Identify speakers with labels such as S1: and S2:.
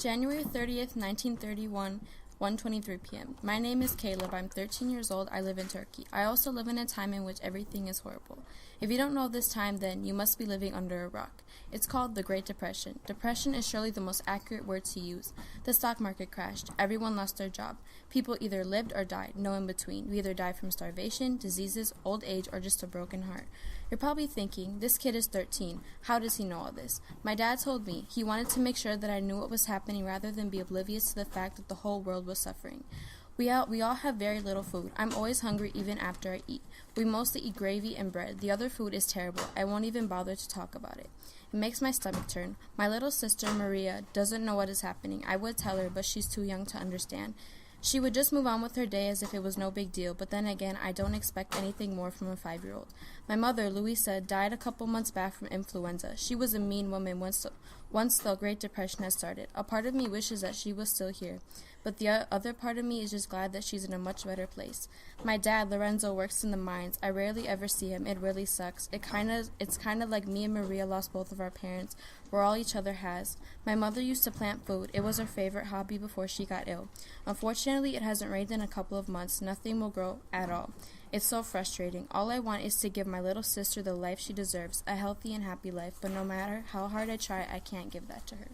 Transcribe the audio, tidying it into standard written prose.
S1: January 30th, 1931, 1:23 p.m. My name is Caleb. I'm 13 years old. I live in Turkey. I also live in a time in which everything is horrible. If you don't know this time, then you must be living under a rock. It's called the Great Depression. Depression is surely the most accurate word to use. The stock market crashed. Everyone lost their job. People either lived or died, no in between. We either die from starvation, diseases, old age, or just a broken heart. You're probably thinking, this kid is 13. How does he know all this? My dad told me he wanted to make sure that I knew what was happening rather than be oblivious to the fact that the whole world was suffering. We all have very little food. I'm always hungry even after I eat. We mostly eat gravy and bread. The other food is terrible. I won't even bother to talk about it. It makes my stomach turn. My little sister, Maria, doesn't know what is happening. I would tell her, but she's too young to understand. She would just move on with her day as if it was no big deal, but then again, I don't expect anything more from a 5-year-old. My mother, Louisa, died a couple months back from influenza. She was a mean woman once the Great Depression had started. A part of me wishes that she was still here, but the other part of me is just glad that she's in a much better place. My dad, Lorenzo, works in the mines. I rarely ever see him. It really sucks. It's kind of like me and Maria lost both of our parents. We're all each other has. My mother used to plant food. It was her favorite hobby before she got ill. Unfortunately, it hasn't rained in a couple of months. Nothing will grow at all. It's so frustrating. All I want is to give my little sister the life she deserves, a healthy and happy life, but no matter how hard I try, I can't give that to her.